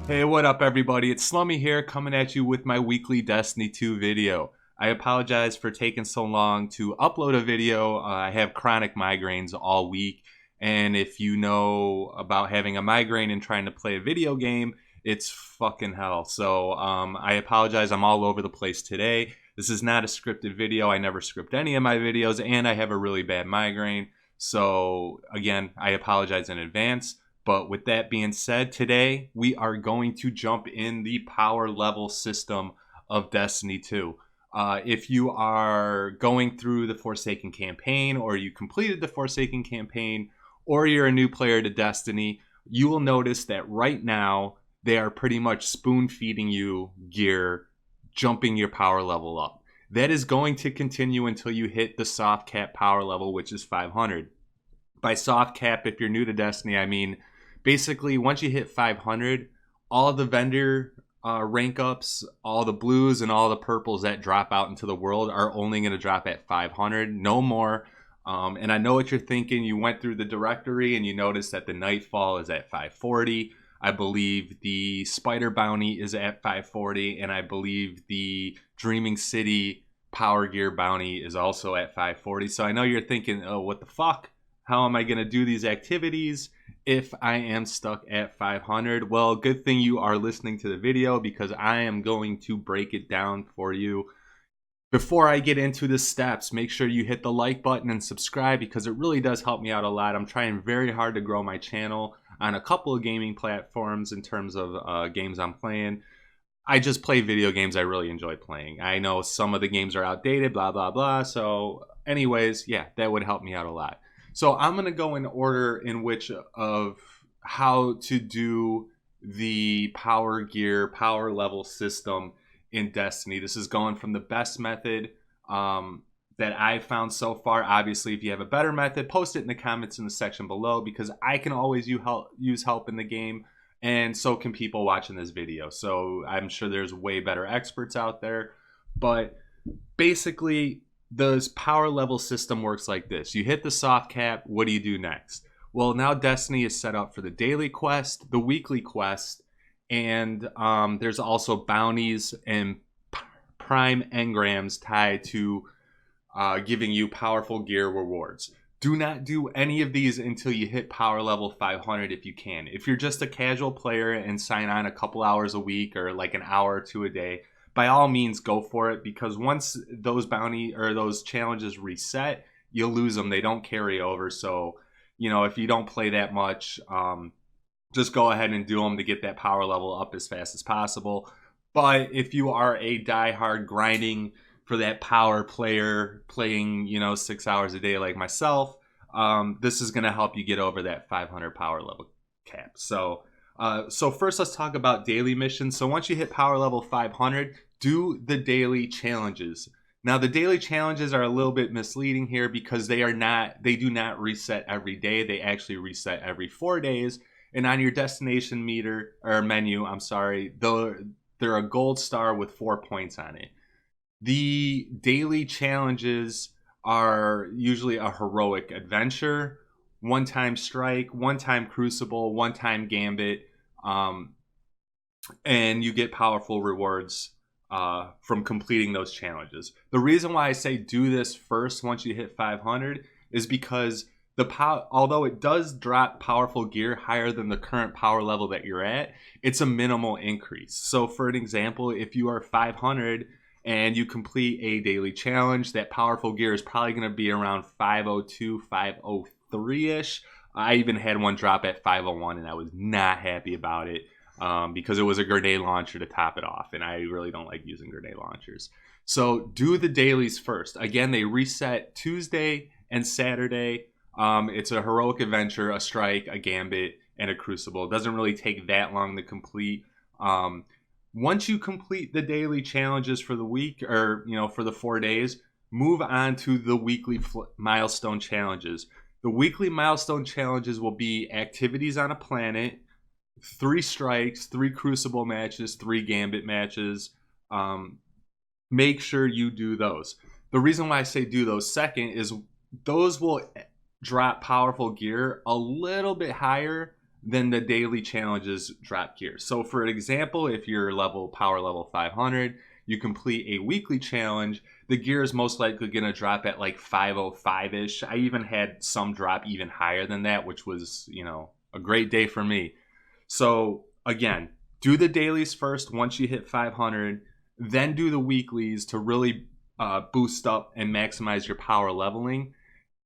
Hey, what up everybody? It's Slummy here coming at you with my weekly Destiny 2 video. I apologize for taking so long to upload a video. I have chronic migraines all week, and if you know about having a migraine and trying to play a video game, it's fucking hell. So I apologize, I'm all over the place today. This is not a scripted video. I never script any of my videos, and I have a really bad migraine. So again, I apologize in advance. But with that being said, today we are going to jump in the power level system of Destiny 2. If you are going through the Fosaken campaign, or you completed the Fosaken campaign, or you're a new player to Destiny, you will notice that right now they are pretty much spoon feeding you gear, jumping your power level up. That is going to continue until you hit the soft cap power level, which is 500. By soft cap, if you're new to Destiny, I mean basically once you hit 500, all the vendor rank ups, all the blues and all the purples that drop out into the world are only going to drop at 500, no more. And I know what you're thinking. You went through the directory and you noticed that the Nightfall is at 540. I believe the Spider Bounty is at 540, and I believe the Dreaming City Power Gear Bounty is also at 540. So I know you're thinking, oh, what the fuck? How am I going to do these activities if I am stuck at 500? Well, good thing you are listening to the video, because I am going to break it down for you. Before I get into the steps, make sure you hit the like button and subscribe, because it really does help me out a lot. I'm trying very hard to grow my channel on a couple of gaming platforms in terms of games I'm playing. I just play video games I really enjoy playing. I know some of the games are outdated, blah, blah, blah. So anyways, yeah, that would help me out a lot. So I'm going to go in order in which of how to do the power gear, power level system in Destiny. This is going from the best method that I've found so far. Obviously, if you have a better method, post it in the comments in the section below, because I can always use help in the game, and so can people watching this video. So I'm sure there's way better experts out there. But basically, the power level system works like this. You hit the soft cap, what do you do next? Well, now Destiny is set up for the daily quest, the weekly quest, and there's also bounties and prime engrams tied to giving you powerful gear rewards. Do not do any of these until you hit power level 500 if you can. If you're just a casual player and sign on a couple hours a week, or like an hour or two a day, by all means go for it, because once those bounty or those challenges reset, you'll lose them. They don't carry over. So, you know, if you don't play that much, just go ahead and do them to get that power level up as fast as possible. But if you are a diehard grinding for that power player, playing, you know, 6 hours a day like myself, this is going to help you get over that 500 power level cap. So first let's talk about daily missions. So once you hit power level 500, do the daily challenges. Now the daily challenges are a little bit misleading here, because they do not reset every day. They actually reset every 4 days. And on your destination meter or menu, I'm sorry, they're a gold star with 4 points on it. The daily challenges are usually a heroic adventure, one-time strike, one-time crucible, one-time gambit, and you get powerful rewards from completing those challenges. The reason why I say do this first once you hit 500 is because although it does drop powerful gear higher than the current power level that you're at, it's a minimal increase. So for an example, if you are 500 and you complete a daily challenge, that powerful gear is probably going to be around 502, 503-ish. I even had one drop at 501, and I was not happy about it because it was a grenade launcher to top it off, and I really don't like using grenade launchers. So do the dailies first. Again, they reset Tuesday and Saturday. It's a heroic adventure, a strike, a gambit, and a crucible. It doesn't really take that long to complete. Once you complete the daily challenges for the week, or for the 4 days, move on to the weekly milestone challenges. The weekly milestone challenges will be activities on a planet, 3 strikes, 3 crucible matches, 3 gambit matches. Make sure you do those. The reason why I say do those second is those will drop powerful gear a little bit higher then the daily challenges drop gear. So for example, if you're power level 500, you complete a weekly challenge, the gear is most likely going to drop at like 505-ish. I even had some drop even higher than that, which was, a great day for me. So again, do the dailies first once you hit 500, then do the weeklies to really boost up and maximize your power leveling.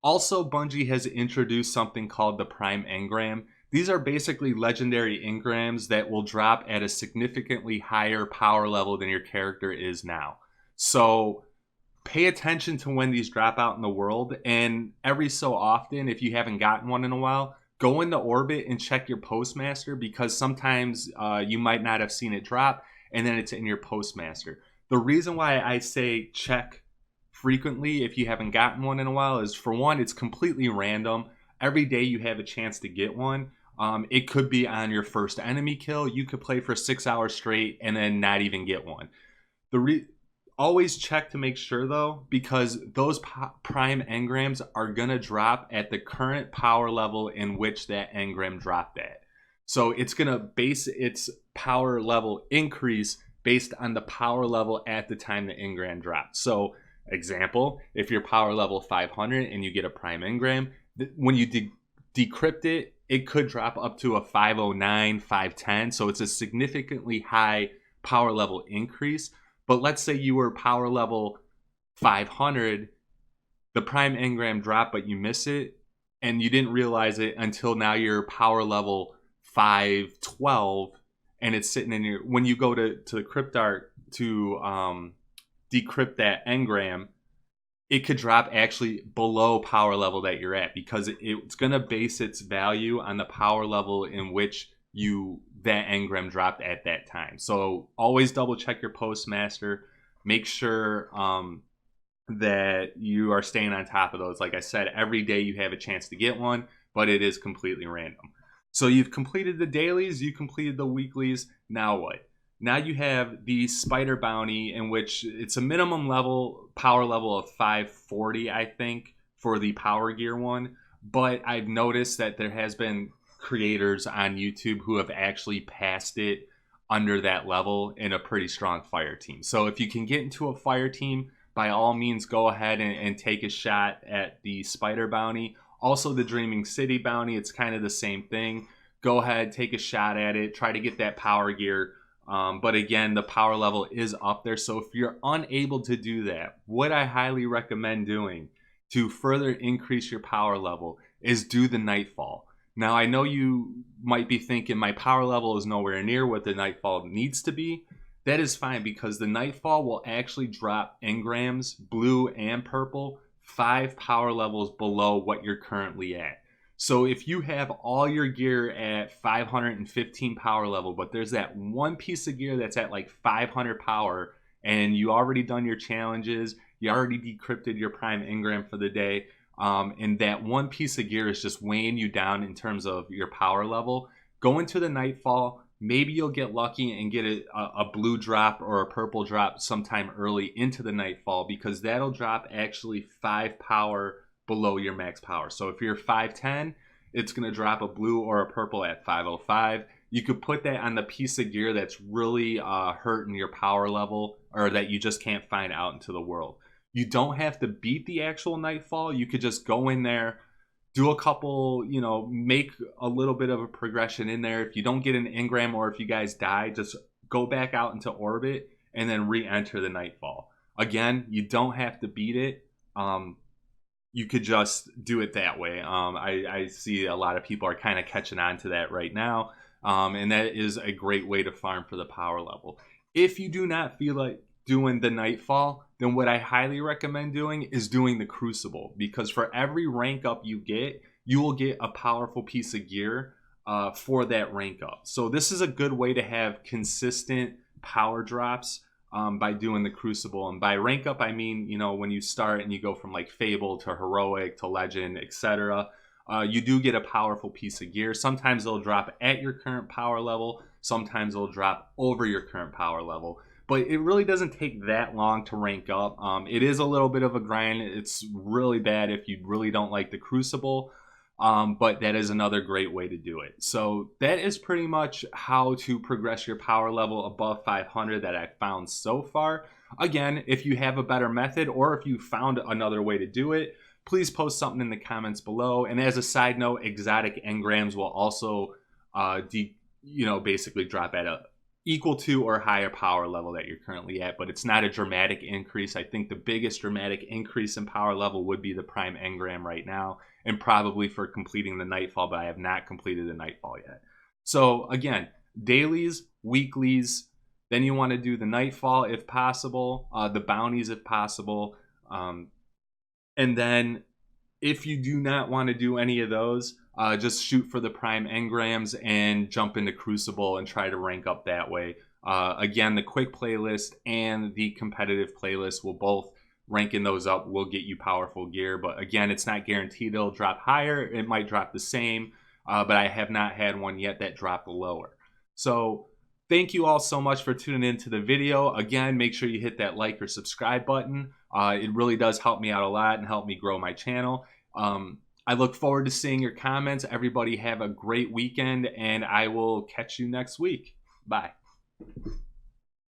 Also, Bungie has introduced something called the Prime Engram. These are basically legendary engrams that will drop at a significantly higher power level than your character is now. So pay attention to when these drop out in the world, and every so often, if you haven't gotten one in a while, go into orbit and check your postmaster, because sometimes you might not have seen it drop and then it's in your postmaster. The reason why I say check frequently if you haven't gotten one in a while is, for one, it's completely random. Every day you have a chance to get one. It could be on your first enemy kill. You could play for 6 hours straight and then not even get one. Always check to make sure though, because those prime engrams are gonna drop at the current power level in which that engram dropped at. So it's gonna base its power level increase based on the power level at the time the engram dropped. So example, if you're power level 500 and you get a prime engram, when you decrypt it, it could drop up to a 509, 510. So it's a significantly high power level increase. But let's say you were power level 500, the prime engram dropped, but you miss it, and you didn't realize it until now you're power level 512, and it's sitting in your, when you go to the cryptart to decrypt that engram, it could drop actually below power level that you're at, because it's going to base its value on the power level in which that engram dropped at that time. So always double check your postmaster. Make sure that you are staying on top of those. Like I said, every day you have a chance to get one, but it is completely random. So you've completed the dailies, you completed the weeklies. Now what? Now you have the spider bounty, in which it's a minimum power level of 540, I think, for the power gear one. But I've noticed that there has been creators on YouTube who have actually passed it under that level in a pretty strong fire team. So if you can get into a fire team, by all means go ahead and take a shot at the spider bounty. Also the Dreaming City bounty, it's kind of the same thing. Go ahead, take a shot at it, try to get that power gear. But again, the power level is up there. So if you're unable to do that, what I highly recommend doing to further increase your power level is do the Nightfall. Now, I know you might be thinking my power level is nowhere near what the Nightfall needs to be. That is fine, because the Nightfall will actually drop engrams, blue and purple, 5 power levels below what you're currently at. So if you have all your gear at 515 power level, but there's that one piece of gear that's at like 500 power, and you already done your challenges, you already decrypted your prime engram for the day, and that one piece of gear is just weighing you down in terms of your power level, go into the Nightfall. Maybe you'll get lucky and get a blue drop or a purple drop sometime early into the Nightfall, because that'll drop actually 5 power below your max power. So if you're 510, it's going to drop a blue or a purple at 505. You could put that on the piece of gear that's really hurting your power level, or that you just can't find out into the world. You don't have to beat the actual Nightfall. You could just go in there, do a couple, make a little bit of a progression in there. If you don't get an engram, or if you guys die, just go back out into orbit and then re-enter the Nightfall. Again, you don't have to beat it. You could just do it that way. I see a lot of people are kind of catching on to that right now. And that is a great way to farm for the power level. If you do not feel like doing the Nightfall, then what I highly recommend doing is doing the Crucible, because for every rank up you get, you will get a powerful piece of gear for that rank up. So this is a good way to have consistent power drops by doing the Crucible. And by rank up, I mean, when you start and you go from like Fable to Heroic to Legend, etc., you do get a powerful piece of gear. Sometimes it'll drop at your current power level. Sometimes it'll drop over your current power level. But it really doesn't take that long to rank up. It is a little bit of a grind. It's really bad if you really don't like the Crucible. But that is another great way to do it. So that is pretty much how to progress your power level above 500 that I've found so far. Again, if you have a better method or if you found another way to do it, please post something in the comments below. And as a side note, exotic engrams will also basically drop at a equal to or higher power level that you're currently at, but it's not a dramatic increase. I think the biggest dramatic increase in power level would be the prime engram right now, and probably for completing the nightfall, but I have not completed the nightfall yet. So again, dailies, weeklies, then you want to do the nightfall if possible, the bounties if possible, and then if you do not want to do any of those, just shoot for the prime engrams and jump into Crucible and try to rank up that way. Again, the quick playlist and the competitive playlist will both ranking those up will get you powerful gear. But again, it's not guaranteed it'll drop higher. It might drop the same, but I have not had one yet that dropped lower. So thank you all so much for tuning into the video. Again, make sure you hit that like or subscribe button. It really does help me out a lot and help me grow my channel. I look forward to seeing your comments. Everybody have a great weekend, and I will catch you next week. Bye.